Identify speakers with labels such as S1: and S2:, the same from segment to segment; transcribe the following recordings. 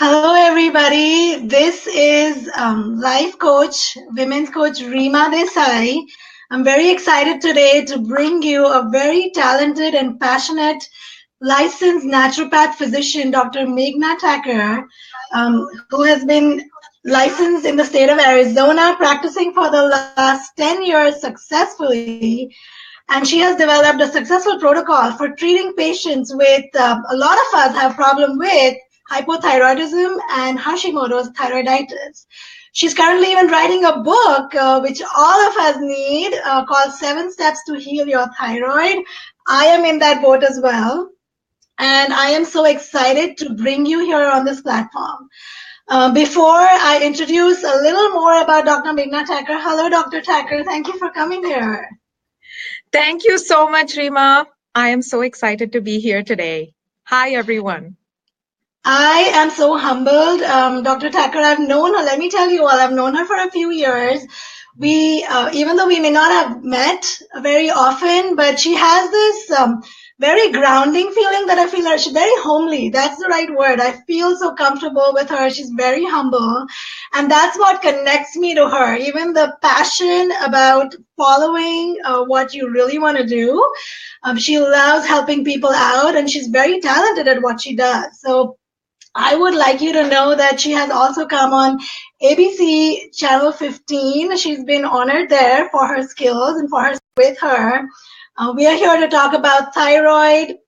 S1: Hello, everybody. This is life coach, women's coach Rima Desai. I'm very excited today to bring you a very talented and passionate licensed naturopath physician, Dr. Meghna Thacker, who has been licensed in the state of Arizona, practicing for the last 10 years successfully. And she has developed a successful protocol for treating patients with a lot of us have problem with hypothyroidism and Hashimoto's thyroiditis. She's currently even writing a book, which all of us need, called 7 Steps to Heal Your Thyroid. I am in that boat as well. And I am so excited to bring you here on this platform. Before I introduce a little more about Dr. Meghna Thacker, hello, Dr. Thacker. Thank you for coming here.
S2: Thank you so much, Rima. I am so excited to be here today. Hi, everyone.
S1: I am so humbled. Dr. Thacker, I've known her, let me tell you all, I've known her for a few years. We, even though we may not have met very often, but she has this very grounding feeling that I feel her. She's very homely. That's the right word. I feel so comfortable with her. She's very humble. And that's what connects me to her. Even the passion about following what you really want to do. She loves helping people out, and she's very talented at what she does. So I would like you to know that she has also come on ABC Channel 15. She's been honored there for her skills and for her with her. We are here to talk about thyroid,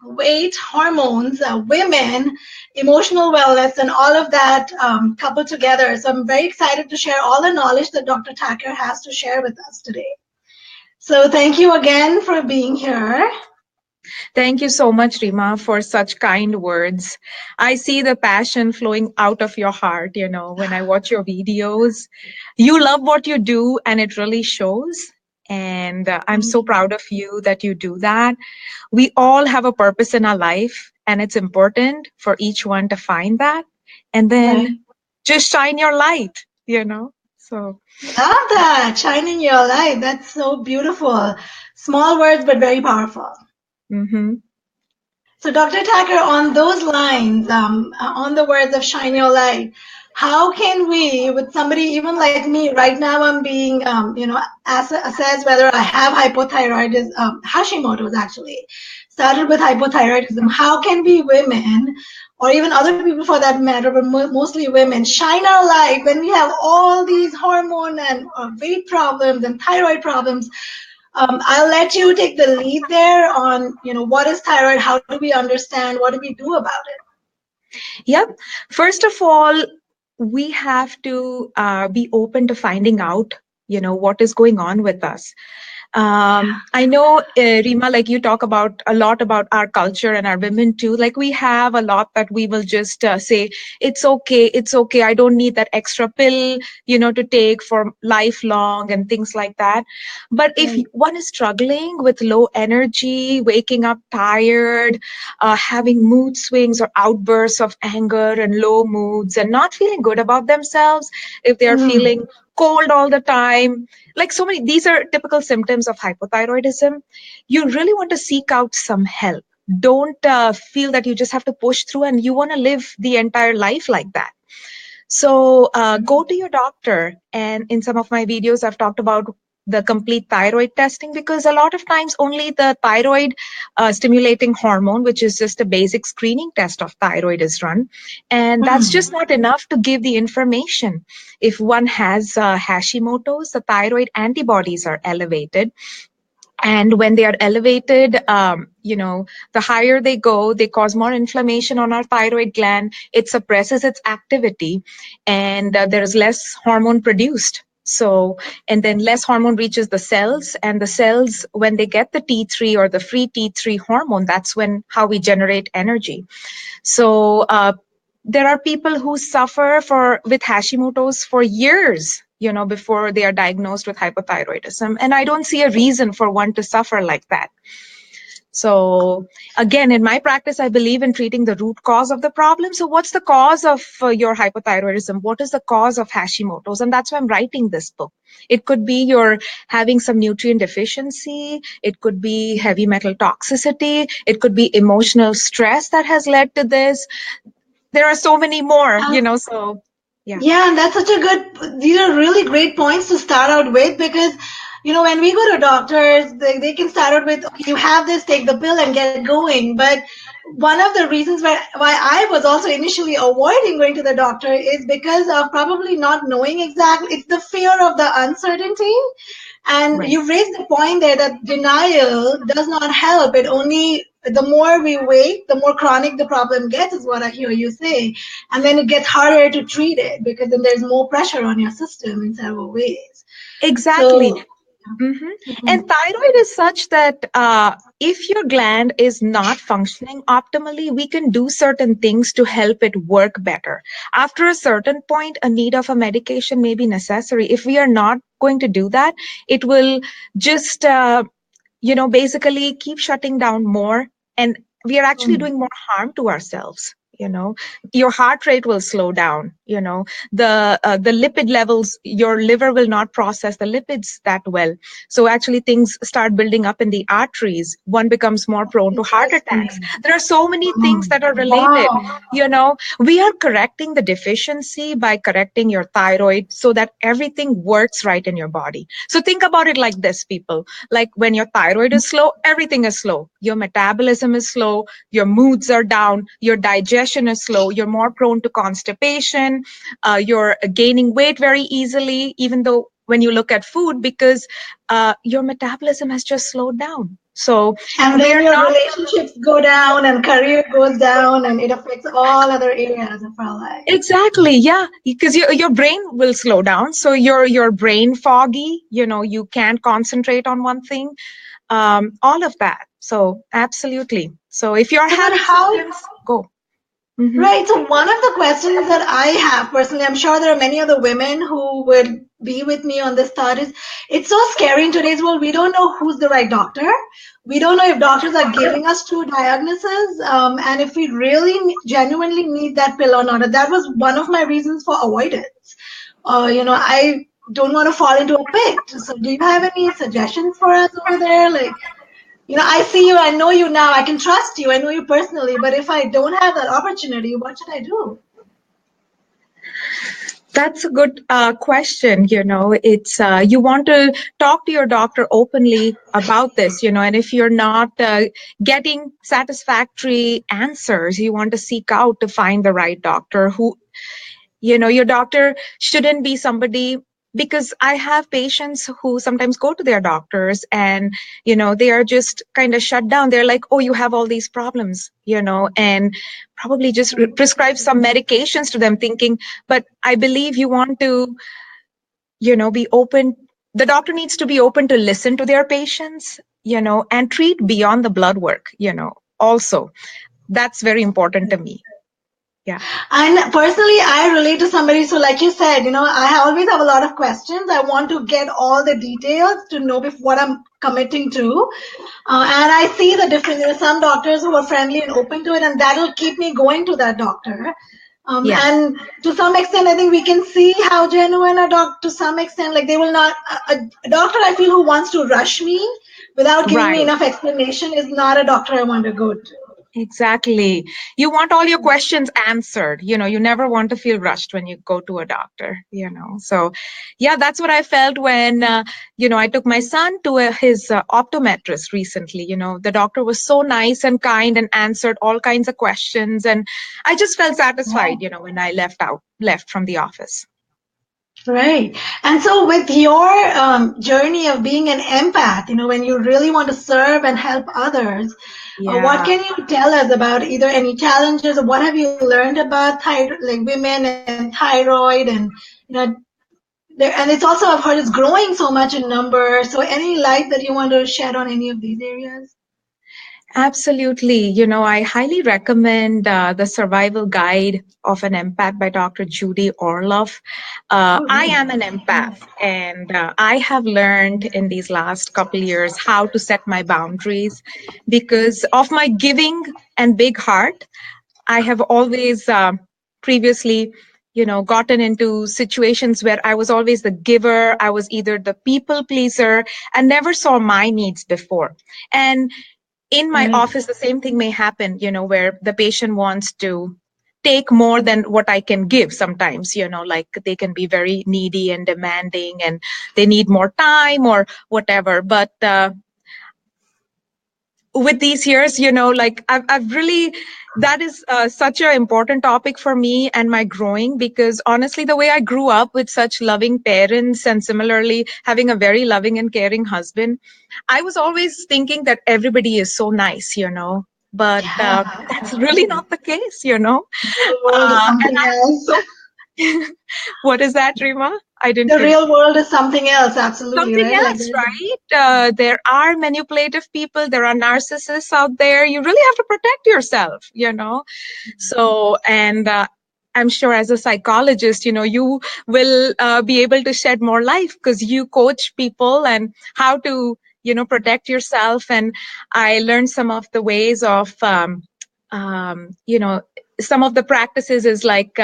S1: weight, hormones, women, emotional wellness, and all of that coupled together. So I'm very excited to share all the knowledge that Dr. Thacker has to share with us today. So thank you again for being here.
S2: Thank you so much, Rima, for such kind words. I see the passion flowing out of your heart, when I watch your videos. You love what you do, and it really shows. And I'm so proud of you that you do that. We all have a purpose in our life, and it's important for each one to find that. And then just shine your light, So
S1: Love that. Shining your light. That's so beautiful. Small words, but very powerful.
S2: Mm-hmm.
S1: So, Dr. Thacker, on those lines, on the words of shine your light, how can we, with somebody even like me, right now I'm being, assessed whether I have hypothyroidism, Hashimoto's actually, started with hypothyroidism. How can we women, or even other people for that matter, but mostly women, shine our light when we have all these hormone and weight problems and thyroid problems? I'll let you take the lead there on, what is thyroid? How do we understand? What do we do about it?
S2: Yep. First of all, we have to be open to finding out, what is going on with us. I know, Rima, like you talk about a lot about our culture and our women too. Like we have a lot that we will just say, it's okay. I don't need that extra pill, to take for lifelong and things like that. But if one is struggling with low energy, waking up tired, having mood swings or outbursts of anger and low moods and not feeling good about themselves, if they are feeling cold all the time, like so many, these are typical symptoms of hypothyroidism. You really want to seek out some help. Don't feel that you just have to push through and you want to live the entire life like that. So go to your doctor. And in some of my videos, I've talked about the complete thyroid testing, because a lot of times only the thyroid stimulating hormone, which is just a basic screening test of thyroid, is run. And that's just not enough to give the information. If one has Hashimoto's, the thyroid antibodies are elevated. And when they are elevated, the higher they go, they cause more inflammation on our thyroid gland. It suppresses its activity, and there is less hormone produced. So, and then less hormone reaches the cells, and the cells, when they get the T3 or the free T3 hormone, that's how we generate energy. So, there are people who suffer with Hashimoto's for years, before they are diagnosed with hypothyroidism. And I don't see a reason for one to suffer like that. So again, in my practice, I believe in treating the root cause of the problem. So what's the cause of your hypothyroidism? What is the cause of Hashimoto's? And that's why I'm writing this book. It could be you're having some nutrient deficiency. It could be heavy metal toxicity. It could be emotional stress that has led to this. there are so many more, so yeah.
S1: Yeah, and that's such a good, these are really great points to start out with because, when we go to doctors, they can start out with, okay, you have this, take the pill and get going. But one of the reasons why I was also initially avoiding going to the doctor is because of probably not knowing exactly, it's the fear of the uncertainty. And
S2: Right.
S1: you raised the point there that denial does not help. It only, the more we wait, the more chronic the problem gets, is what I hear you say. And then it gets harder to treat it because then there's more pressure on your system in several ways.
S2: Exactly.
S1: So,
S2: And thyroid is such that if your gland is not functioning optimally, we can do certain things to help it work better. After a certain point, a need of a medication may be necessary. If we are not going to do that, it will just, basically keep shutting down more. And we are actually doing more harm to ourselves. Your heart rate will slow down. The lipid levels, your liver will not process the lipids that well. So actually things start building up in the arteries. One becomes more prone to heart attacks.
S1: interesting.
S2: There are so many things that are related.
S1: Wow.
S2: We are correcting the deficiency by correcting your thyroid so that everything works right in your body. So think about it like this, people. Like when your thyroid is slow, everything is slow. Your metabolism is slow, your moods are down, your digestion is slow, you're more prone to constipation, you're gaining weight very easily, even though when you look at food, because your metabolism has just slowed down. So
S1: And
S2: we
S1: then
S2: are
S1: your
S2: not.
S1: relationships go down and career goes down and it affects all other areas of our life.
S2: Exactly, yeah, because your brain will slow down, so your brain foggy. You can't concentrate on one thing. All of that. So absolutely. So if you're
S1: So then
S2: having
S1: how
S2: symptoms, go. Hmm.
S1: Right. So one of the questions that I have personally, I'm sure there are many other women who would be with me on this thought is it's so scary in today's world. We don't know who's the right doctor. We don't know if doctors are giving us true diagnoses, and if we really genuinely need that pill or not. And that was one of my reasons for avoidance. I don't want to fall into a pit. So do you have any suggestions for us over there? Like, I see you, I know you now, I can trust you, I know you personally, but if I don't have that opportunity, what should I do?
S2: That's a good question. It's you want to talk to your doctor openly about this, and if you're not getting satisfactory answers, you want to seek out to find the right doctor who, your doctor shouldn't be somebody, because I have patients who sometimes go to their doctors and, they are just kind of shut down. They're like, oh, you have all these problems, and probably just prescribe some medications to them thinking, but I believe you want to, be open. The doctor needs to be open to listen to their patients, and treat beyond the blood work, also. That's very important to me. Yeah.
S1: And personally, I relate to somebody, so like you said, I always have a lot of questions. I want to get all the details to know what I'm committing to. And I see the difference. There are some doctors who are friendly and open to it, and that'll keep me going to that doctor.
S2: Yeah.
S1: And to some extent, I think we can see how genuine a doctor, to some extent, like they will not, a doctor I feel who wants to rush me without giving me
S2: Right.
S1: enough explanation is not a doctor I want to go to.
S2: Exactly. You want all your questions answered. You never want to feel rushed when you go to a doctor. So, yeah, that's what I felt when, I took my son to his optometrist recently. The doctor was so nice and kind and answered all kinds of questions. And I just felt satisfied, when I left from the office.
S1: Right. And so with your journey of being an empath, when you really want to serve and help others, what
S2: Yeah.
S1: can you tell us about either any challenges or what have you learned about like women and thyroid and, and it's also, I've heard it's growing so much in number. So any light that you want to shed on any of these areas?
S2: Absolutely. I highly recommend The Survival Guide of an Empath by Dr. Judy Orloff.
S1: Oh,
S2: I
S1: really?
S2: am an empath, and I have learned in these last couple years how to set my boundaries because of my giving and big heart. I have always previously, gotten into situations where I was always the giver. I was either the people pleaser and never saw my needs before. And in my
S1: Right.
S2: office, the same thing may happen, where the patient wants to take more than what I can give sometimes, like they can be very needy and demanding and they need more time or whatever. But with these years, like I've really, that is such an important topic for me and my growing, because honestly, the way I grew up with such loving parents and similarly having a very loving and caring husband, I was always thinking that everybody is so nice, but
S1: Yeah,
S2: that's really not the case,
S1: the real world is
S2: And
S1: something
S2: I'm
S1: else.
S2: so, what is that, Rima? I didn't
S1: The
S2: hear.
S1: real world is something else, absolutely,
S2: Something
S1: right? Like
S2: else, right? There are manipulative people, there are narcissists out there. You really have to protect yourself, So, and I'm sure as a psychologist, you will be able to shed more light because you coach people and how to, protect yourself. And I learned some of the ways of, some of the practices is like,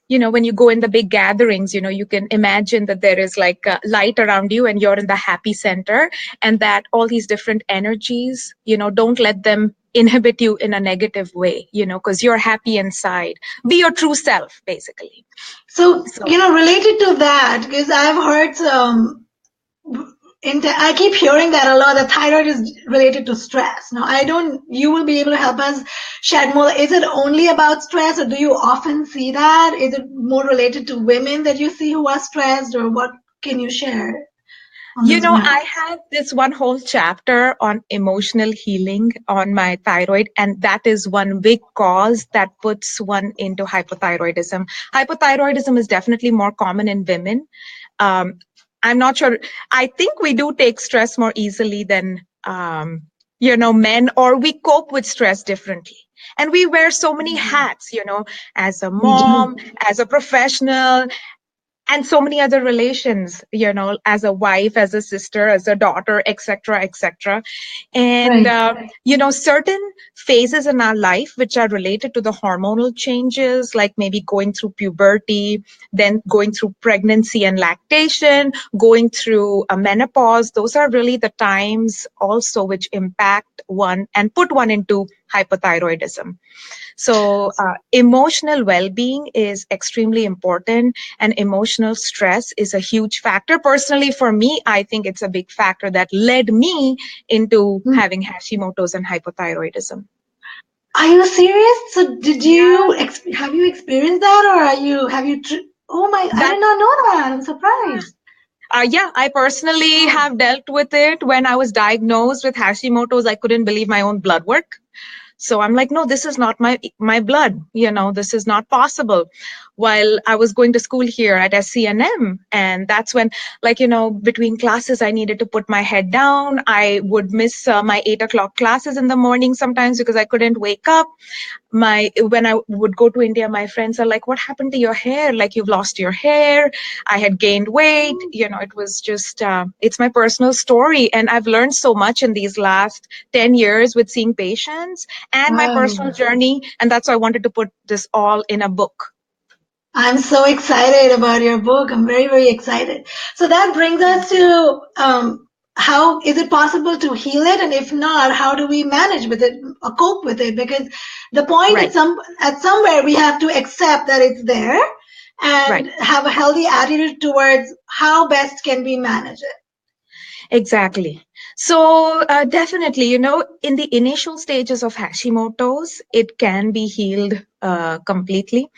S2: when you go in the big gatherings, you can imagine that there is like light around you and you're in the happy center, and that all these different energies, don't let them inhibit you in a negative way, because you're happy inside. Be your true self, basically.
S1: so,
S2: So,
S1: related to that, because I've heard some I keep hearing that a lot, that thyroid is related to stress. Now, I don't, you will be able to help us shed more. Is it only about stress, or do you often see that? Is it more related to women that you see who are stressed, or what can you share on this one?
S2: I have this one whole chapter on emotional healing on my thyroid, and that is one big cause that puts one into hypothyroidism. Hypothyroidism is definitely more common in women. Um, I'm not sure. I think we do take stress more easily than, men, or we cope with stress differently. And we wear so many hats, as a
S1: We do.
S2: mom, as a professional, and so many other relations, as a wife, as a sister, as a daughter, etc., etc. And
S1: Right.
S2: certain phases in our life which are related to the hormonal changes, like maybe going through puberty, then going through pregnancy and lactation, going through a menopause, those are really the times also which impact one and put one into hypothyroidism. So, emotional well being is extremely important, and emotional stress is a huge factor. Personally, for me, I think it's a big factor that led me into
S1: Hmm.
S2: having Hashimoto's and hypothyroidism.
S1: Are you serious? So, did
S2: Yeah,
S1: you have you experienced that, or have you? Oh my! I
S2: that
S1: did not know that. I'm surprised.
S2: yeah, I personally
S1: Oh.
S2: have dealt with it. When I was diagnosed with Hashimoto's, I couldn't believe my own blood work. So I'm like, no, this is not my blood. This is not possible. While I was going to school here at SCNM, and that's when, like, between classes, I needed to put my head down. I would miss my 8 o'clock classes in the morning sometimes because I couldn't wake up. When I would go to India, my friends are like, what happened to your hair? Like, you've lost your hair. I had gained weight. It was just, it's my personal story. And I've learned so much in these last 10 years with seeing patients and my personal
S1: Wow.
S2: journey. And that's why I wanted to put this all in a book.
S1: I'm so excited about your book. I'm very, very excited. So that brings us to how is it possible to heal it? And if not, how do we manage with it or cope with it? Because the point
S2: Right,
S1: is at somewhere we have to accept that it's there
S2: right.
S1: and have a healthy attitude towards how best can we manage it.
S2: Exactly. So definitely, in the initial stages of Hashimoto's, it can be healed completely.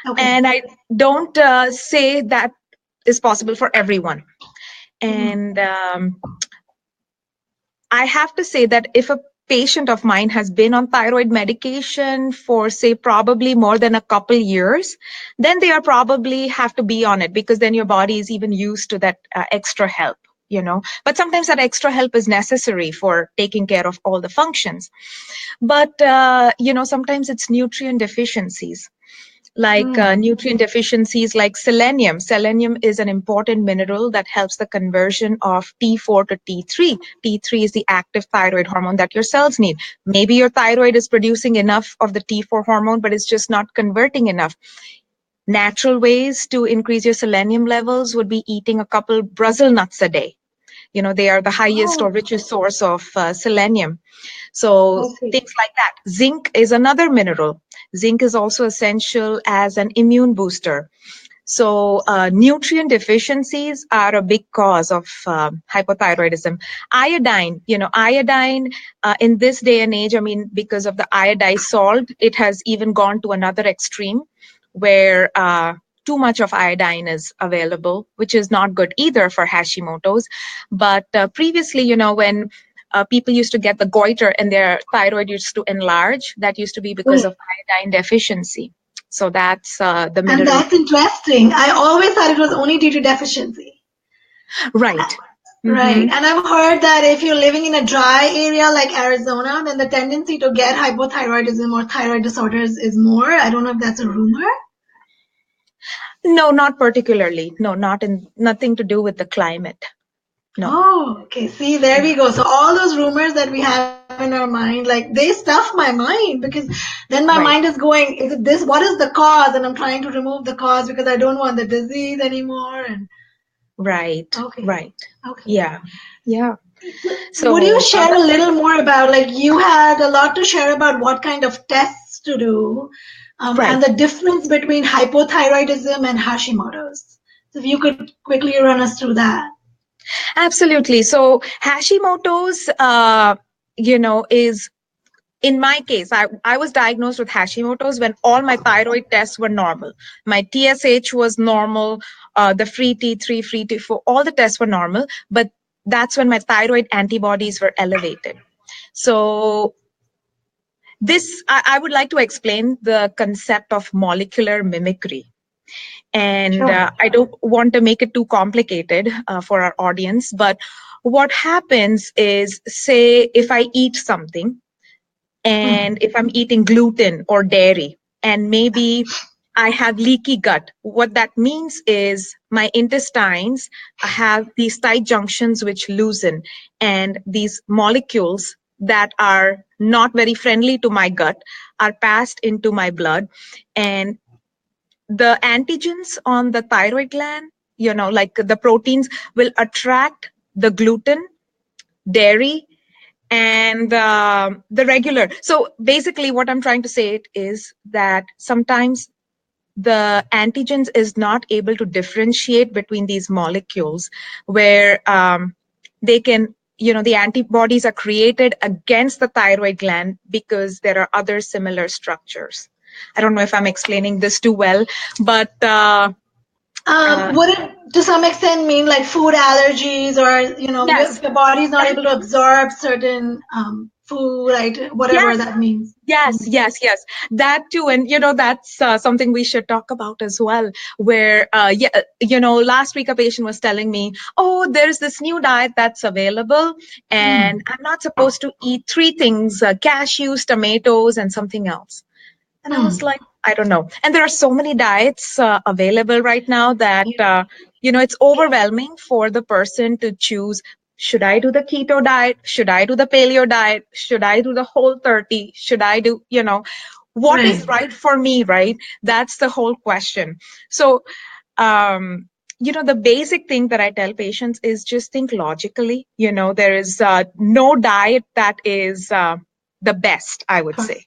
S1: Okay.
S2: And I don't say that is possible for everyone.
S1: Mhm.
S2: And I have to say that if a patient of mine has been on thyroid medication for, say, probably more than a couple years, then they are probably have to be on it, because then your body is even used to that extra help. But sometimes that extra help is necessary for taking care of all the functions. But sometimes it's nutrient deficiencies, like
S1: Mm.
S2: nutrient deficiencies like selenium. Selenium is an important mineral that helps the conversion of T4 to T3. T3 is the active thyroid hormone that your cells need. Maybe your thyroid is producing enough of the T4 hormone, but it's just not converting enough. Natural ways to increase your selenium levels would be eating a couple Brazil nuts a day. They are the highest or
S1: Oh,
S2: richest source of selenium. So
S1: I see.
S2: things like that. Zinc is another mineral. Zinc is also essential as an immune booster. So nutrient deficiencies are a big cause of hypothyroidism. Iodine in this day and age, I mean, because of the iodized salt, it has even gone to another extreme where too much of iodine is available, which is not good either for Hashimoto's. But previously, when people used to get the goiter and their thyroid used to enlarge, that used to be because
S1: Yes.
S2: of iodine deficiency. So that's the
S1: And
S2: mineral.
S1: that's interesting. I always thought it was only due to deficiency.
S2: Right.
S1: Right.
S2: Mm-hmm.
S1: And I've heard that if you're living in a dry area like Arizona, then the tendency to get hypothyroidism or thyroid disorders is more. I don't know if that's a rumor.
S2: No, not particularly. No, nothing to do with the climate. No.
S1: Oh, okay. See, there
S2: Yeah.
S1: we go. So all those rumors that we have in our mind, like they stuff my mind because then my mind is
S2: Right.
S1: going, is it this? What is the cause? And I'm trying to remove the cause because I don't want the disease anymore. And
S2: Right.
S1: okay,
S2: Right.
S1: okay.
S2: Yeah. Yeah.
S1: Would you
S2: So,
S1: share a little more about, like, you had a lot to share about what kind of tests to do, and
S2: right.
S1: the difference between hypothyroidism and Hashimoto's. So if you could quickly run us through that.
S2: Absolutely. So Hashimoto's, is in my case, I was diagnosed with Hashimoto's when all my thyroid tests were normal. My TSH was normal, the free T3, free T4, all the tests were normal, but that's when my thyroid antibodies were elevated. So I would like to explain the concept of molecular mimicry. And
S1: Sure.
S2: I don't want to make it too complicated for our audience, but what happens is, say, if I eat something, and if I'm eating gluten or dairy, and maybe I have leaky gut, what that means is my intestines have these tight junctions which loosen, and these molecules that are not very friendly to my gut are passed into my blood. And the antigens on the thyroid gland, like the proteins, will attract the gluten, dairy, and the regular. So basically, what I'm trying to say is that sometimes the antigens is not able to differentiate between these molecules, where they can, the antibodies are created against the thyroid gland because there are other similar structures. I don't know if I'm explaining this too well, but
S1: Would it, to some extent, mean like food allergies, or
S2: yes,
S1: if your body's not
S2: yes,
S1: able to absorb certain food, right? Whatever
S2: yes.
S1: that means.
S2: Yes, yes, yes. That too. And, that's something we should talk about as well, where, last week a patient was telling me, oh, there's this new diet that's available, and I'm not supposed to eat three things, cashews, tomatoes, and something else. And I was like, I don't know. And there are so many diets available right now that, it's overwhelming for the person to choose. Should I do the keto diet? Should I do the paleo diet? Should I do the whole 30? Should I do, what is
S1: Right.
S2: right for me, right? That's the whole question. So, the basic thing that I tell patients is just think logically. There is no diet that is the best, I would say,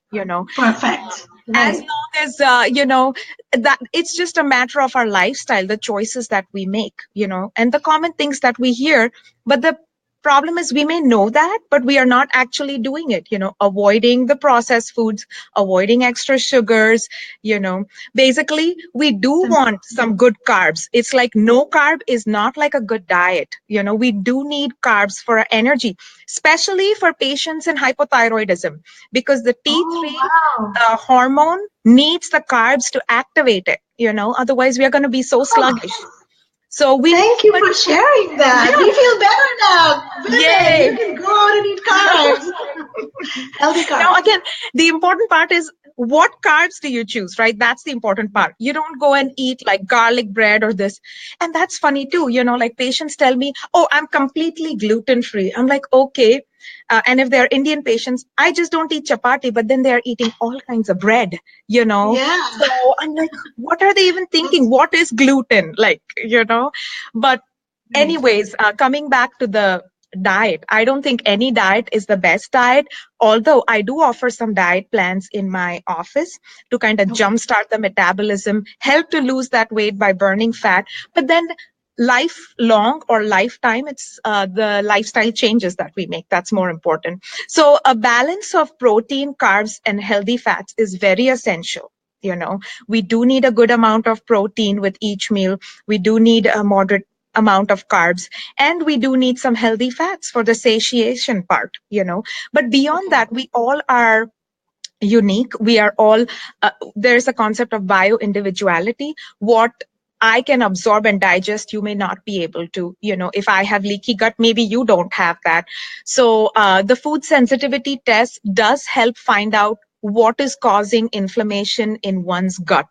S1: Perfect.
S2: as
S1: Right.
S2: long as that it's just a matter of our lifestyle, the choices that we make, and the common things that we hear. But the problem is we may know that, but we are not actually doing it, avoiding the processed foods, avoiding extra sugars. Basically we do want some good carbs. It's like no carb is not like a good diet. We do need carbs for our energy, especially for patients in hypothyroidism, because the
S1: Oh,
S2: T3
S1: wow.
S2: hormone needs the carbs to activate it, otherwise we are going to be so sluggish. So
S1: Thank you
S2: but
S1: for sharing that.
S2: yeah,
S1: We feel better now. Women, you
S2: yay.
S1: can go out and eat carbs. Healthy
S2: Now,
S1: carbs.
S2: again, the important part is what carbs do you choose, right? That's the important part. You don't go and eat like garlic bread or this. And that's funny too. Like patients tell me, oh, I'm completely gluten free. I'm like, okay. And if they're Indian patients, I just don't eat chapati, but then they're eating all kinds of bread.
S1: Yeah.
S2: So I'm like, what are they even thinking? What is gluten? Like, but
S1: Right.
S2: Anyways, coming back to the diet, I don't think any diet is the best diet, although I do offer some diet plans in my office to kind of
S1: Okay.
S2: jumpstart the metabolism, help to lose that weight by burning fat. But then lifelong or lifetime, it's the lifestyle changes that we make that's more important. So a balance of protein, carbs, and healthy fats is very essential. We do need a good amount of protein with each meal. We do need a moderate amount of carbs, and we do need some healthy fats for the satiation part. But beyond
S1: Okay.
S2: that, we all are unique. We are all there's a concept of bio individuality. What I can absorb and digest, you may not be able to. If I have leaky gut, maybe you don't have that. So the food sensitivity test does help find out what is causing inflammation in one's gut.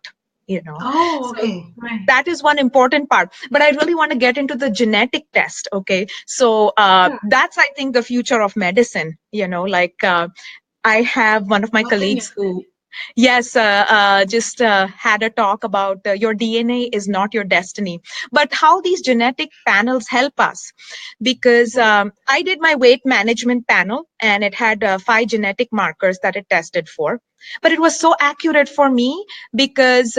S1: Oh,
S2: So
S1: okay. Right.
S2: that is one important part, but I really want to get into the genetic test. Okay, so
S1: Sure.
S2: that's, I think, the future of medicine. Like I have one of my
S1: What's in your
S2: colleagues who, yes, just had a talk about your DNA is not your destiny, but how these genetic panels help us. Because
S1: Right.
S2: I did my weight management panel, and it had 5 genetic markers that it tested for. But it was so accurate for me because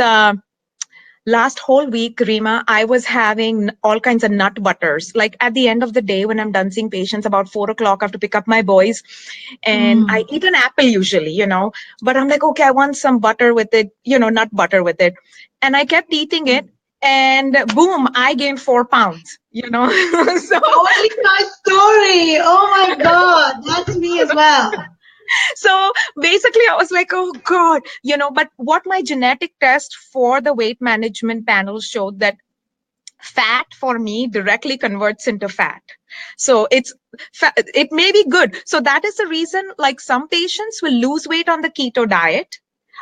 S2: last whole week, Rima, I was having all kinds of nut butters. Like at the end of the day, when I'm done seeing patients about 4 o'clock, I have to pick up my boys, and I
S1: Mm.
S2: eat an apple usually. But I'm like, okay, I want some butter with it, nut butter with it. And I kept eating it, and boom, I gained 4 pounds. So
S1: Totally my story. Oh my God. That's me as well.
S2: so basically I was like, oh God, but what my genetic test for the weight management panel showed that fat for me directly converts into fat. So it may be good. So that is the reason, like, some patients will lose weight on the keto diet,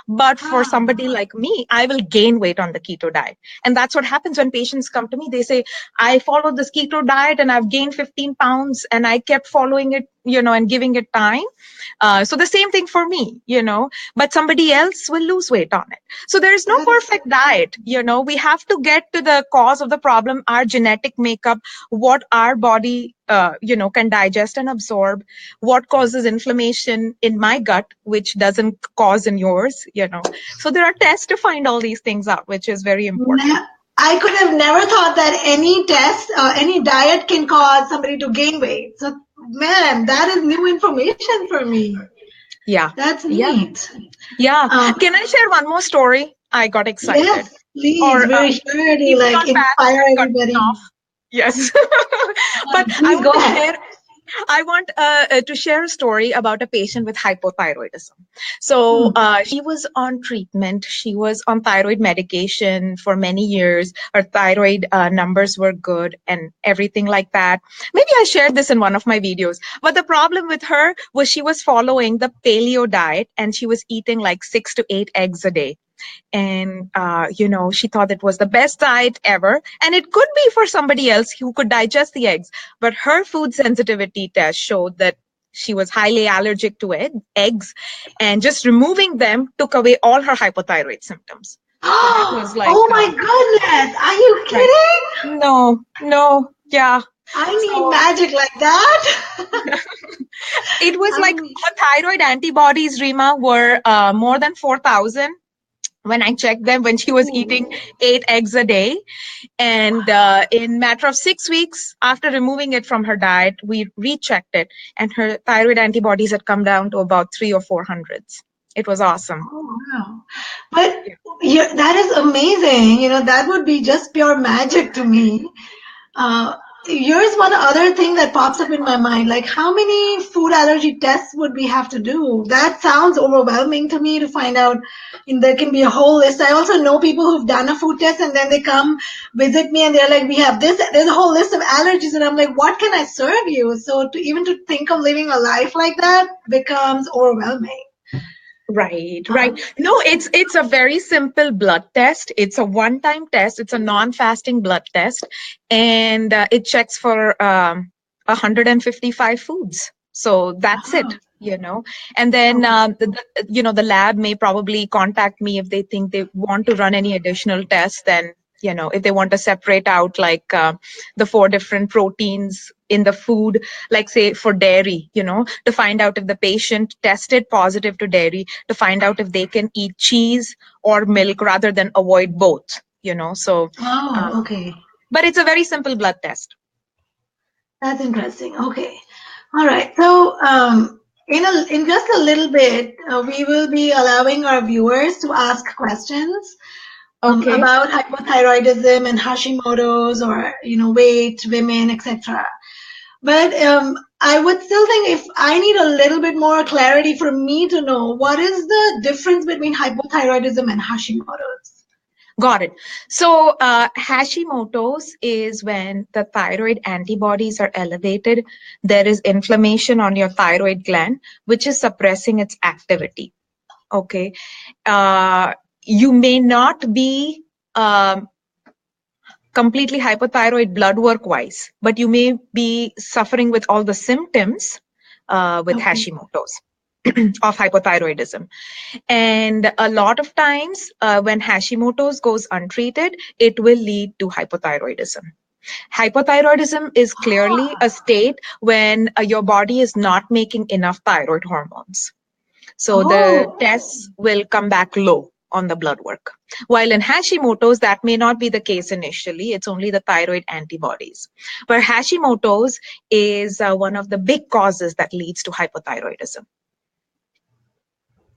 S2: but for
S1: Ah,
S2: somebody like me, I will gain weight on the keto diet. And that's what happens when patients come to me. They say, I followed this keto diet and I've gained 15 pounds and I kept following it, and giving it time. So the same thing for me, but somebody else will lose weight on it. So there is no
S1: that is
S2: perfect diet. We have to get to the cause of the problem, our genetic makeup, what our body, can digest and absorb, what causes inflammation in my gut, which doesn't cause in yours. So there are tests to find all these things out, which is very important.
S1: ne- I could have never thought that any test, any diet can cause somebody to gain weight. So, man, that is new information for me.
S2: Yeah.
S1: That's
S2: Yeah.
S1: neat.
S2: Yeah.
S1: Um,
S2: Can I share one more story? I got excited.
S1: yes, please.
S2: Or
S1: We're here to
S2: keep me
S1: like
S2: on path,
S1: inspire
S2: don't cut me
S1: everybody.
S2: off. Yes. But
S1: Please go ahead.
S2: I want to share a story about a patient with hypothyroidism. So
S1: Hmm.
S2: she was on treatment. She was on thyroid medication for many years. Her thyroid numbers were good and everything like that. Maybe I shared this in one of my videos. But the problem with her was she was following the paleo diet, and she was eating like 6 to 8 eggs a day. And she thought it was the best diet ever, and it could be for somebody else who could digest the eggs, but her food sensitivity test showed that she was highly allergic to eggs, and just removing them took away all her hypothyroid symptoms. So that was like,
S1: Oh my goodness. Are you
S2: right.
S1: kidding?
S2: No, yeah.
S1: I need
S2: So
S1: magic like that.
S2: it was like
S1: Um,
S2: her thyroid antibodies, Rima, were more than 4,000 when I checked them, when she was eating
S1: ooh.
S2: 8 eggs a day. And in matter of 6 weeks after removing it from her diet, we rechecked it, and her thyroid antibodies had come down to about 3 or 4 hundreds. It was awesome.
S1: Oh, wow. But
S2: Yeah.
S1: yeah, that is amazing. That would be just pure magic to me. Here's one other thing that pops up in my mind. Like, how many food allergy tests would we have to do? That sounds overwhelming to me to find out. And there can be a whole list. I also know people who've done a food test and then they come visit me and they're like, we have this, there's a whole list of allergies. And I'm like, what can I serve you? So even to think of living a life like that becomes overwhelming.
S2: Right.
S1: Um,
S2: No, it's a very simple blood test. It's a one-time test. It's a non-fasting blood test, and it checks for 155 foods. So that's
S1: wow.
S2: it. And then
S1: Okay.
S2: the lab may probably contact me if they think they want to run any additional tests. Then If they want to separate out like the 4 different proteins in the food, like say for dairy, to find out if the patient tested positive to dairy, to find out if they can eat cheese or milk rather than avoid both, so
S1: Oh, okay.
S2: but it's a very simple blood test.
S1: That's interesting. Okay. All right. So, in just a little bit, we will be allowing our viewers to ask questions
S2: Okay.
S1: about hypothyroidism and Hashimoto's, or weight, women, etc. But I would still think, if I need a little bit more clarity for me to know, what is the difference between hypothyroidism and Hashimoto's?
S2: Got it. So Hashimoto's is when the thyroid antibodies are elevated. There is inflammation on your thyroid gland, which is suppressing its activity. Okay. You may not be completely hypothyroid blood work wise, but you may be suffering with all the symptoms with Hashimoto's of hypothyroidism. And a lot of times when Hashimoto's goes untreated, it will lead to hypothyroidism. Hypothyroidism is clearly a state when your body is not making enough thyroid hormones. So the tests will come back low on the blood work. While in Hashimoto's, that may not be the case initially. It's only the thyroid antibodies. But Hashimoto's is one of the big causes that leads to hypothyroidism.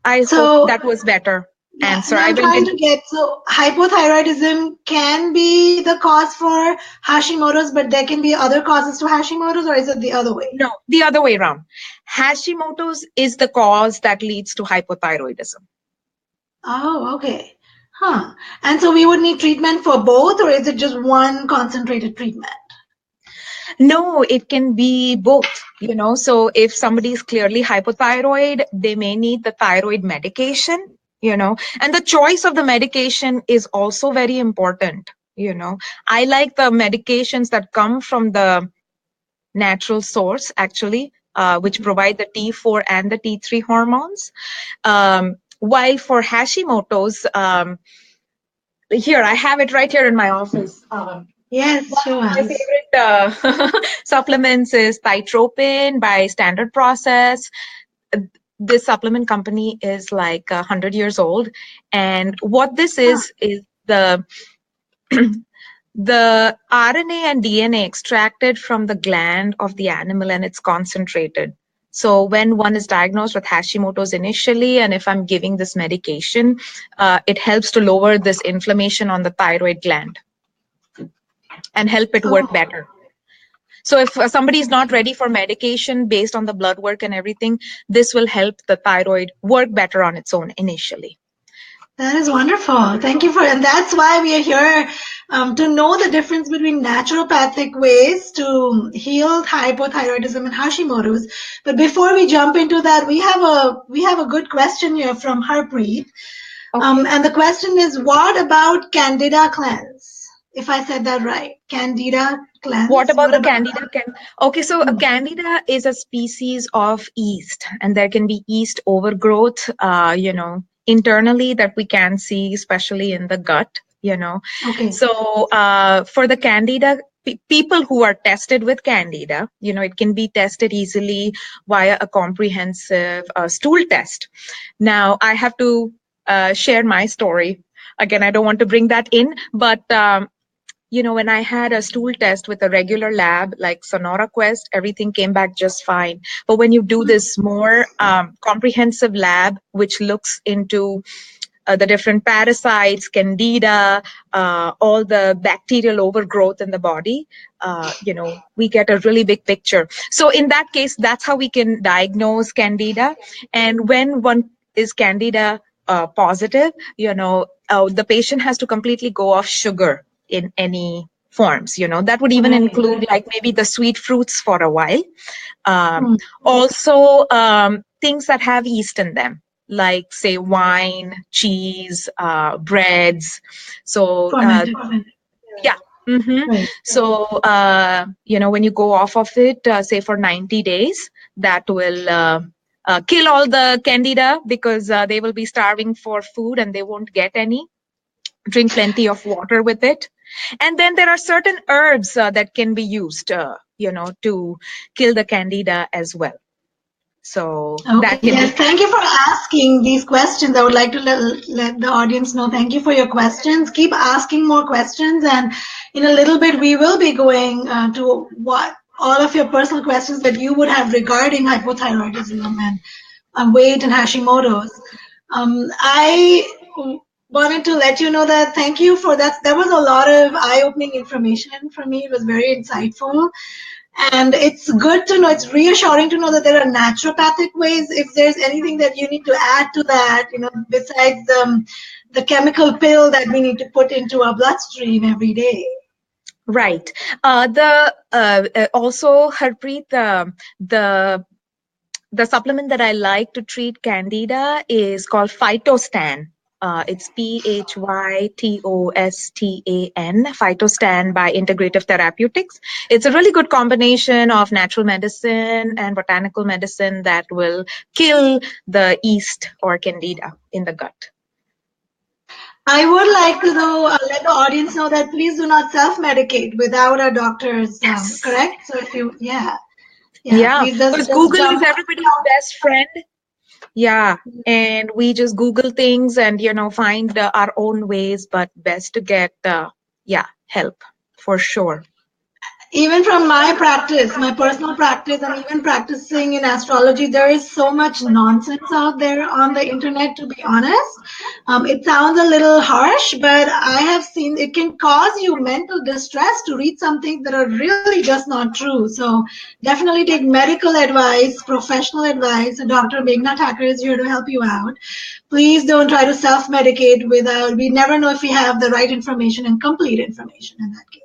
S2: I hope that was better answer.
S1: I'm trying to get, so hypothyroidism can be the cause for Hashimoto's, but there can be other causes to Hashimoto's, or is it the other way?
S2: No, the other way around. Hashimoto's is the cause that leads to hypothyroidism.
S1: Oh, okay. Huh. And so we would need treatment for both, or is it just one concentrated treatment?
S2: No, it can be both, So if somebody is clearly hypothyroid, they may need the thyroid medication, and the choice of the medication is also very important, I like the medications that come from the natural source, actually, which provide the T4 and the T3 hormones. While for Hashimoto's, here, I have it right here in my office.
S1: Yes, sure.
S2: My favorite supplements is Thytropin by Standard Process. This supplement company is like 100 years old. And what this is the the RNA and DNA extracted from the gland of the animal, and it's concentrated. So when one is diagnosed with Hashimoto's initially, and if I'm giving this medication, it helps to lower this inflammation on the thyroid gland and help it work better. So if somebody is not ready for medication based on the blood work and everything, this will help the thyroid work better on its own initially.
S1: That is wonderful. Thank you and that's why we are here, to know the difference between naturopathic ways to heal hypothyroidism and Hashimoto's. But before we jump into that, we have a good question here from Harpreet. And the question is, what about Candida cleanse? If I said that right, Candida cleanse.
S2: What about the Candida? Okay, so a Candida is a species of yeast, and there can be yeast overgrowth, internally that we can see, especially in the gut, So for the Candida, people who are tested with Candida, it can be tested easily via a comprehensive stool test. Now, I have to share my story. Again, I don't want to bring that in, but when I had a stool test with a regular lab like Sonora Quest, everything came back just fine. But when you do this more comprehensive lab, which looks into the different parasites, Candida, all the bacterial overgrowth in the body, we get a really big picture. So in that case, that's how we can diagnose Candida. And when one is Candida positive, the patient has to completely go off sugar in any forms, that would even include like maybe the sweet fruits for a while. Also, things that have yeast in them, like say wine, cheese, breads. So yeah. Mm-hmm. So when you go off of it, say for 90 days, that will kill all the Candida, because they will be starving for food and they won't get any. Drink plenty of water with it. And then there are certain herbs that can be used, to kill the candida as well. So
S1: Okay,
S2: that can
S1: yes,
S2: be.
S1: thank you for asking these questions. I would like to let the audience know. Thank you for your questions. Keep asking more questions, and in a little bit, we will be going to what all of your personal questions that you would have regarding hypothyroidism and weight and Hashimoto's. I wanted to let you know that thank you for that. There was a lot of eye-opening information for me. It was very insightful. And it's good to know, it's reassuring to know that there are naturopathic ways. If there's anything that you need to add to that, besides the chemical pill that we need to put into our bloodstream every day.
S2: Right. Also, Harpreet, the supplement that I like to treat candida is called Phytostan. It's Phytostan, Phytostan by Integrative Therapeutics. It's a really good combination of natural medicine and botanical medicine that will kill the yeast or candida in the gut.
S1: I would like to, though, let the audience know that please do not self-medicate without a doctor's,
S2: Yes.
S1: correct? So if you,
S2: Yeah,
S1: please
S2: because
S1: just
S2: Google
S1: jump
S2: is everybody's best friend. Yeah, and we just Google things and, find our own ways, but best to get, help for sure.
S1: Even from my practice, my personal practice, and even practicing in astrology, there is so much nonsense out there on the internet, to be honest. It sounds a little harsh, but I have seen it can cause you mental distress to read some things that are really just not true. So definitely take medical advice, professional advice. Dr. Meghna Thacker is here to help you out. Please don't try to self-medicate we never know if we have the right information and complete information in that case.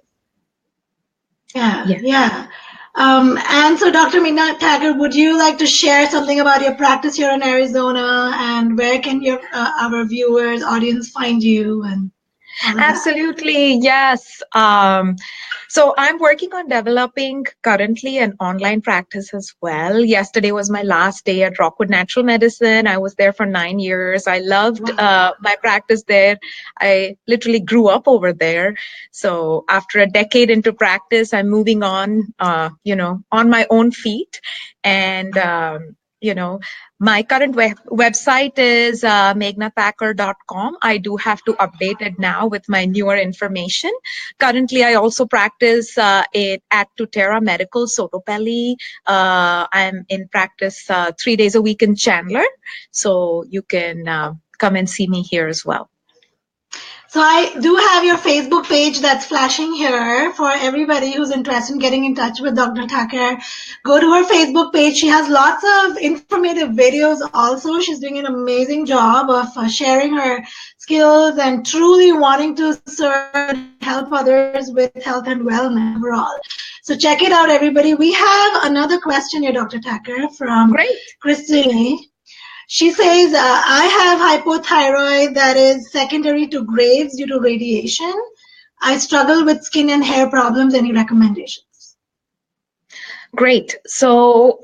S1: Yeah. And so, Dr. Meghna Thacker, would you like to share something about your practice here in Arizona, and where can our viewers, audience find you, and all of that?
S2: Absolutely, yes. So I'm working on developing currently an online practice as well. Yesterday was my last day at Rockwood Natural Medicine. I was there for 9 years. I loved my practice there. I literally grew up over there. So after a decade into practice, I'm moving on, on my own feet. And, my current website is meghnathacker.com. I do have to update it now with my newer information. Currently, I also practice it at doTERRA Medical, Sotopelli. I'm in practice 3 days a week in Chandler. So you can come and see me here as well.
S1: So I do have your Facebook page that's flashing here for everybody who's interested in getting in touch with Dr. Thacker. Go to her Facebook page. She has lots of informative videos also. She's doing an amazing job of sharing her skills and truly wanting to serve and help others with health and wellness overall. So check it out, everybody. We have another question here, Dr. Thacker, from Christine. She says, I have hypothyroid that is secondary to Graves due to radiation. I struggle with skin and hair problems. Any recommendations?
S2: Great. So,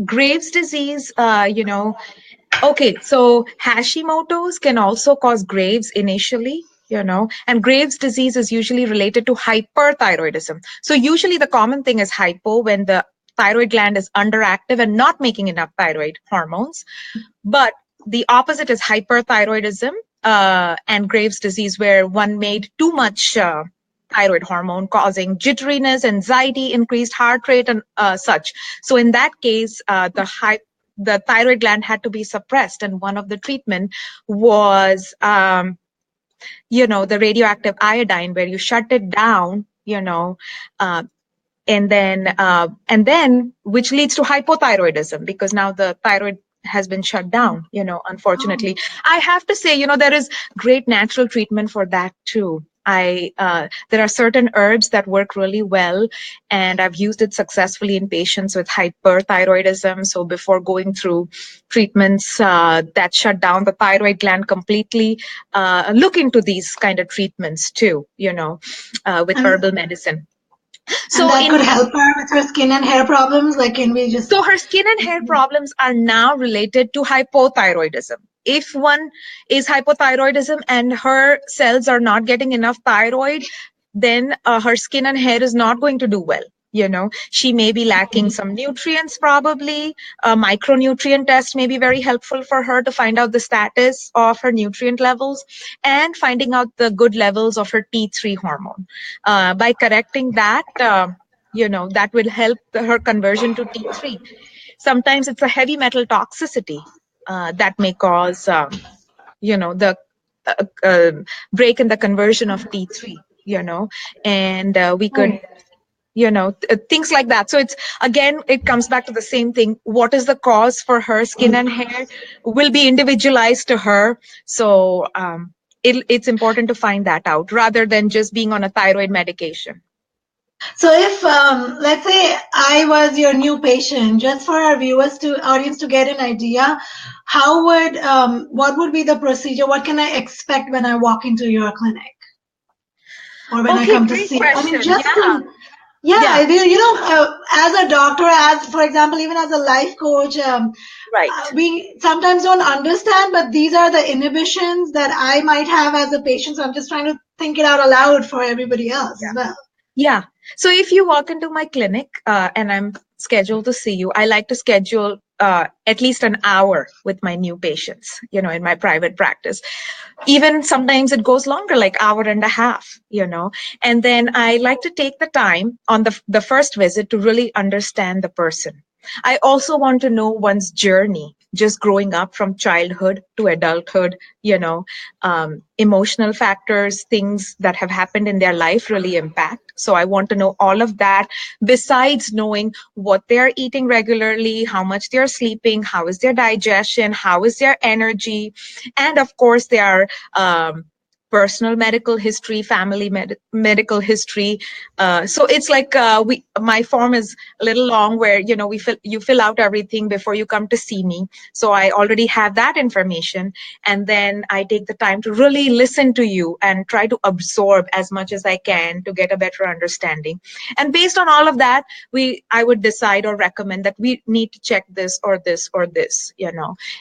S2: Graves' disease, okay, so Hashimoto's can also cause Graves initially, and Graves' disease is usually related to hyperthyroidism. So usually the common thing is hypo when the thyroid gland is underactive and not making enough thyroid hormones. But the opposite is hyperthyroidism and Graves' disease, where one made too much thyroid hormone, causing jitteriness, anxiety, increased heart rate, and such. So in that case, the thyroid gland had to be suppressed, and one of the treatment was the radioactive iodine, where you shut it down, and then which leads to hypothyroidism, because now the thyroid has been shut down, unfortunately. I have to say, there is great natural treatment for that too. There are certain herbs that work really well, and I've used it successfully in patients with hyperthyroidism. So before going through treatments that shut down the thyroid gland completely, look into these kind of treatments too, with herbal medicine.
S1: So that could help her with her skin and hair problems. Like, can we just?
S2: So her skin and hair problems are now related to hypothyroidism. if one is hypothyroidism and her cells are not getting enough thyroid, then her skin and hair is not going to do well. She may be lacking some nutrients, probably. A micronutrient test may be very helpful for her to find out the status of her nutrient levels and finding out the good levels of her T3 hormone. By correcting that, that will help her conversion to T3. Sometimes it's a heavy metal toxicity that may cause, the break in the conversion of T3, and we could,
S1: Right.
S2: things like that. So it comes back to the same thing. What is the cause for her skin and hair will be individualized to her. So it's important to find that out rather than just being on a thyroid medication.
S1: So if, let's say I was your new patient, just for our viewers to audience to get an idea, what would be the procedure? What can I expect when I walk into your clinic or when I
S2: Okay,
S1: come to
S2: great
S1: see? I mean,
S2: question.
S1: just
S2: Yeah,
S1: to, yeah,
S2: yeah,
S1: as a doctor, as for example, even as a life coach,
S2: right.
S1: we sometimes don't understand, but these are the inhibitions that I might have as a patient. So I'm just trying to think it out aloud for everybody else as well.
S2: Yeah. So if you walk into my clinic and I'm scheduled to see you, I like to schedule at least an hour with my new patients, in my private practice. Even sometimes it goes longer, like hour and a half, and then I like to take the time on the first visit to really understand the person. I also want to know one's journey, just growing up from childhood to adulthood, emotional factors, things that have happened in their life really impact. So I want to know all of that, besides knowing what they're eating regularly, how much they're sleeping, how is their digestion, how is their energy, and of course their personal medical history, family medical history. So it's like my form is a little long, where you fill out everything before you come to see me. So I already have that information, and then I take the time to really listen to you and try to absorb as much as I can to get a better understanding. And based on all of that, I would decide or recommend that we need to check this or this or this,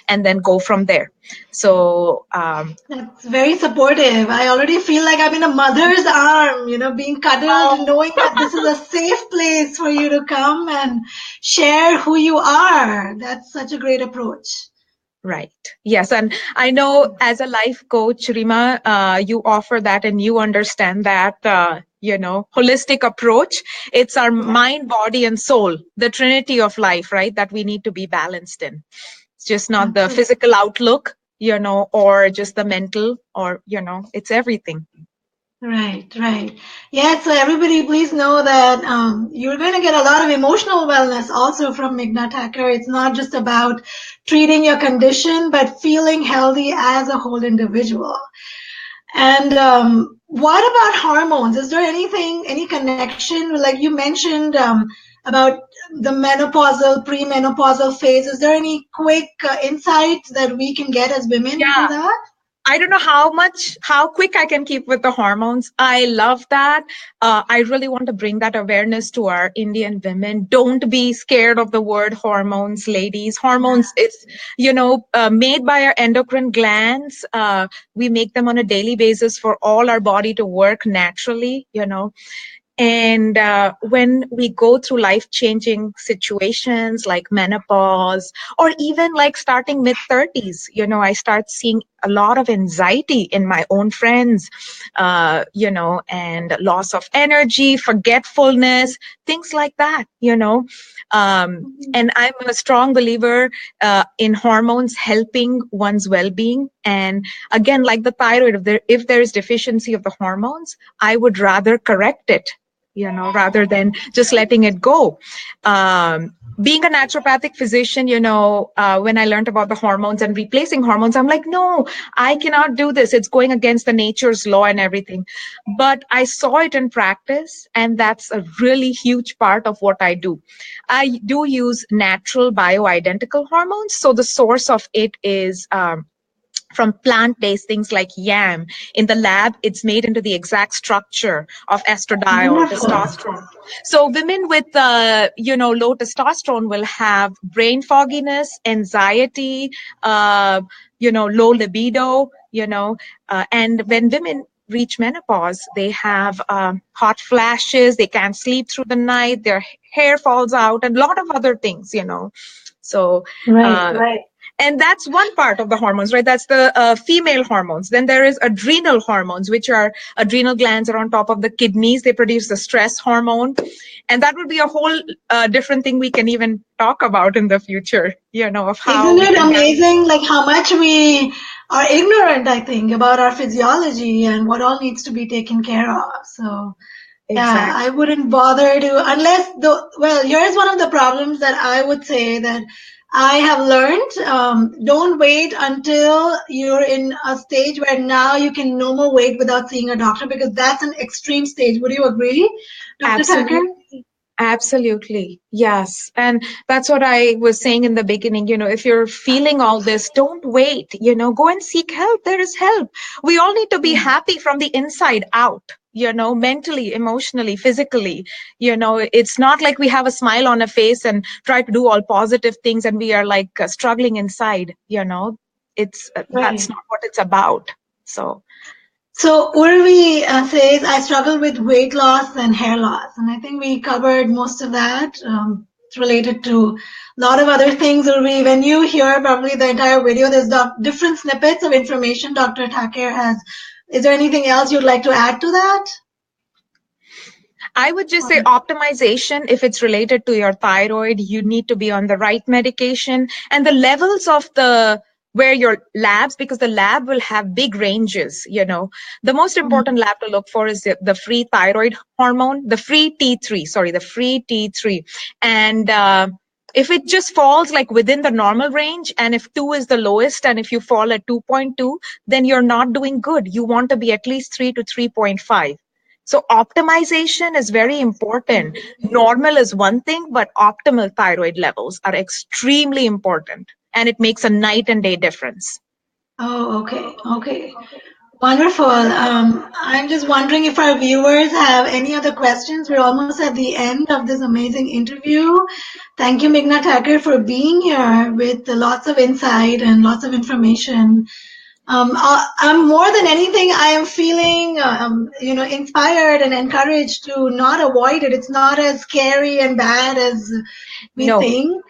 S2: and then go from there. So
S1: That's very supportive. I already feel like I'm in a mother's arm, being cuddled,
S2: oh,
S1: knowing that this is a safe place for you to come and share who you are. That's such a great approach.
S2: right. Yes. And I know as a life coach, Rima, you offer that and you understand that, holistic approach. It's our mind, body, and soul, the trinity of life, right? That we need to be balanced in. It's just not the
S1: Absolutely.
S2: physical outlook, or just the mental, or, it's everything.
S1: Right, right. Yeah, so everybody please know that you're going to get a lot of emotional wellness also from Meghna Thacker. It's not just about treating your condition, but feeling healthy as a whole individual. And what about hormones? Is there any connection? Like you mentioned about the menopausal, premenopausal phase. Is there any quick insights that we can get as women into
S2: Yeah.
S1: that?
S2: I don't know how quick I can keep with the hormones. I love that. I really want to bring that awareness to our Indian women. Don't be scared of the word hormones, ladies. Hormones, it's, made by our endocrine glands. We make them on a daily basis for all our body to work naturally, And when we go through life-changing situations like menopause, or even like starting mid-30s, I start seeing a lot of anxiety in my own friends, and loss of energy, forgetfulness, things like that, and I'm a strong believer in hormones helping one's well-being. And again, like the thyroid, if there is deficiency of the hormones, I would rather correct it, rather than just letting it go. Being a naturopathic physician, when I learned about the hormones and replacing hormones, I'm like, no, I cannot do this. It's going against the nature's law and everything. But I saw it in practice, and that's a really huge part of what I do. I do use natural bioidentical hormones. So the source of it is from plant-based things like yam. In the lab, it's made into the exact structure of estradiol,
S1: Wonderful.
S2: testosterone. So women with, low testosterone will have brain fogginess, anxiety, low libido, and when women reach menopause, they have hot flashes, they can't sleep through the night, their hair falls out, and a lot of other things. So,
S1: Right.
S2: right. And that's one part of the hormones, right? That's the female hormones. Then there is adrenal hormones, which are adrenal glands are on top of the kidneys. They produce the stress hormone. And that would be a whole different thing we can even talk about in the future, of how
S1: Isn't
S2: we
S1: it
S2: can manage.
S1: amazing, like how much we are ignorant, I think, about our physiology and what all needs to be taken care of. So, yeah, I
S2: Exactly.
S1: wouldn't bother to, well, here's one of the problems that I would say that I have learned. Don't wait until you're in a stage where now you can no more wait without seeing a doctor, because that's an extreme stage. Would you agree, Dr. Thacker?
S2: Absolutely. Absolutely. Yes. And that's what I was saying in the beginning. If you're feeling all this, don't wait, go and seek help. There is help. We all need to be happy from the inside out, mentally, emotionally, physically. It's not like we have a smile on a face and try to do all positive things and we are like struggling inside, it's that's
S1: Right.
S2: not what it's about. So,
S1: So Urvi says, I struggle with weight loss and hair loss. And I think we covered most of that. It's related to a lot of other things. Urvi, when you hear probably the entire video, there's different snippets of information Dr. Thacker has. Is there anything else you'd like to add to that?
S2: I would just say optimization. If it's related to your thyroid, you need to be on the right medication and the levels of where your labs, because the lab will have big ranges. The most important lab to look for is the free thyroid hormone, the free T3, sorry, the free T3. And, if it just falls like within the normal range, and if 2 is the lowest, and if you fall at 2.2, then you're not doing good. You want to be at least 3 to 3.5. So optimization is very important. Normal is one thing, but optimal thyroid levels are extremely important, and it makes a night and day difference.
S1: Oh, okay. Okay. Wonderful. I'm just wondering if our viewers have any other questions. We're almost at the end of this amazing interview. Thank you, Meghna Thacker, for being here with lots of insight and lots of information. I'm more than anything, I am feeling, inspired and encouraged to not avoid it. It's not as scary and bad as we
S2: No,
S1: think,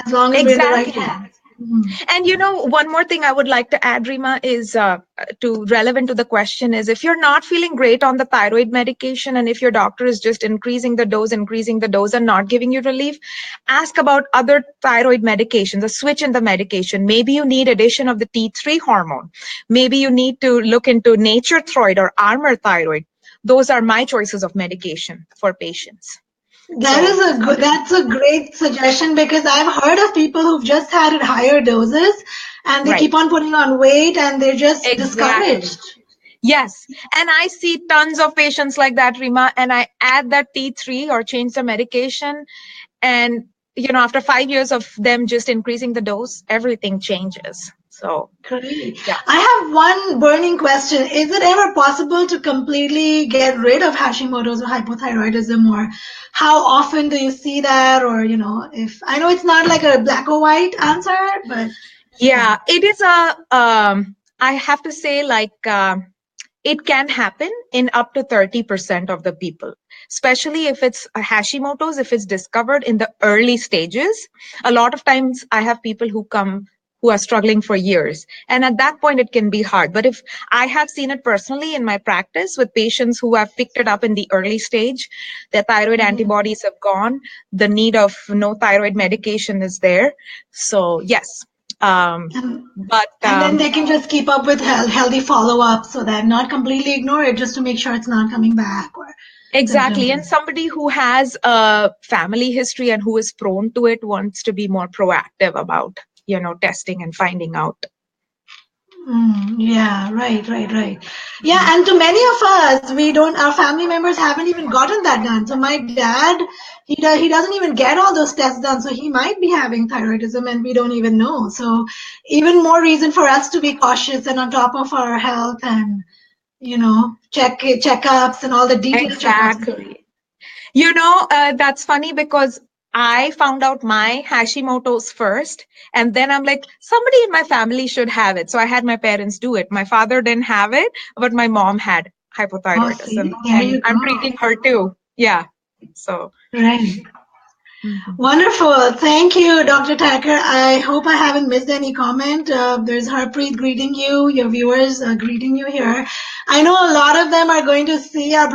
S1: as long as we're in the right
S2: exactly.
S1: hands. Mhm.
S2: And one more thing I would like to add, Rima, is relevant to the question is, if you're not feeling great on the thyroid medication and if your doctor is just increasing the dose and not giving you relief, ask about other thyroid medications, a switch in the medication. Maybe you need addition of the T3 hormone. Maybe you need to look into nature thyroid or armor thyroid. Those are my choices of medication for patients.
S1: That's a great suggestion, because I've heard of people who've just had it higher doses and they
S2: Right.
S1: keep on putting on weight and they're just
S2: Exactly.
S1: discouraged.
S2: Yes. And I see tons of patients like that, Rima, and I add that T3 or change the medication. And, after 5 years of them just increasing the dose, everything changes. So,
S1: Great.
S2: yeah.
S1: I have one burning question. Is it ever possible to completely get rid of Hashimoto's or hypothyroidism, or how often do you see that? Or, if I know it's not like a black or white answer, but
S2: Yeah, it is I have to say, it can happen in up to 30% of the people, especially if it's a Hashimoto's, if it's discovered in the early stages. A lot of times I have people who come who are struggling for years. And at that point, it can be hard. But if I have seen it personally in my practice with patients who have picked it up in the early stage, their thyroid antibodies have gone, the need of no thyroid medication is there. So yes. But
S1: and then they can just keep up with healthy follow-up, so that not completely ignore it, just to make sure it's not coming back or
S2: exactly. And
S1: symptoms.
S2: somebody who has a family history and who is prone to it wants to be more proactive about, testing and finding out.
S1: Yeah, right. Yeah, and to many of us, our family members haven't even gotten that done. So my dad, he doesn't even get all those tests done. So he might be having thyroidism and we don't even know. So even more reason for us to be cautious and on top of our health and, checkups and all the detailed checkups.
S2: Exactly. That's funny because I found out my Hashimoto's first, and then I'm like, somebody in my family should have it. So I had my parents do it. My father didn't have it, but my mom had
S1: Oh, see,
S2: hypothyroidism,
S1: there
S2: and
S1: you
S2: I'm
S1: go.
S2: treating her too. Yeah. So,
S1: Right.
S2: mhm.
S1: Wonderful. Thank you, Dr. Thacker. I hope I haven't missed any comment. There's Harpreet greeting you, your viewers greeting you here. I know a lot of them are going to see our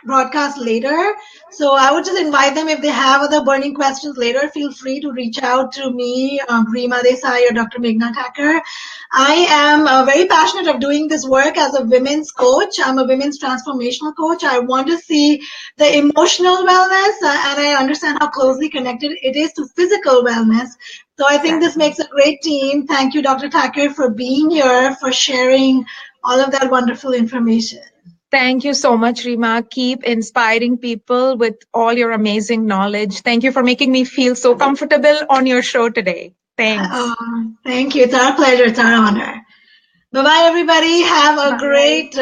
S1: broadcast later. So I would just invite them if they have other burning questions later, feel free to reach out to me, Rima Desai or Dr. Meghna Thacker. I am very passionate of doing this work as a women's coach. I'm a women's transformational coach. I want to see the emotional wellness, and I understand how closely connected it is to physical wellness. So I think this
S2: Exactly.
S1: makes a great team. Thank you, Dr. Thacker, for being here, for sharing all of that wonderful information.
S2: Thank you so much, Rima. Keep inspiring people with all your amazing knowledge. Thank you for making me feel so comfortable on your show today. Thanks.
S1: Thank you. It's our pleasure. It's our honor. Bye-bye, everybody. Have a
S2: Bye.
S1: great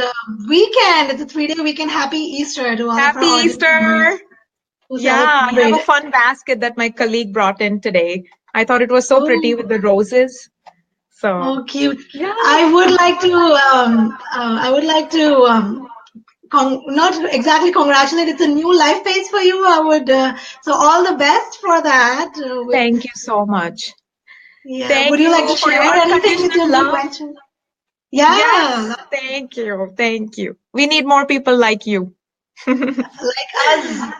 S1: weekend. It's a 3-day weekend. Happy Easter to all of our
S2: Happy
S1: audience members
S2: Easter.
S1: who
S2: Yeah, I have
S1: celebrate
S2: a
S1: it.
S2: fun basket that my colleague brought in today. I thought it was so pretty with
S1: Oh,
S2: the roses. So,
S1: oh, cute.
S2: yeah.
S1: I would like to not exactly congratulate. It's a new life phase for you. So all the best for that.
S2: Thank you so much.
S1: Yeah. Would
S2: Thank
S1: you like to
S2: you for your
S1: share anything with your
S2: unconditional
S1: new
S2: love.
S1: venture? Yeah,
S2: Yes, thank you. Thank you. We need more people like you.
S1: like us,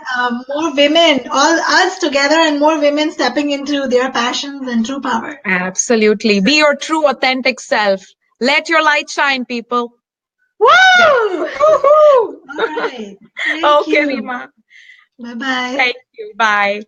S1: more women, all us together, and more women stepping into their passions and true power.
S2: Absolutely. Be your true, authentic self. Let your light shine, people. Yeah.
S1: Woo!
S2: Woohoo!
S1: All right. Thank
S2: Okay,
S1: you.
S2: Rima.
S1: Bye bye.
S2: Thank you. Bye.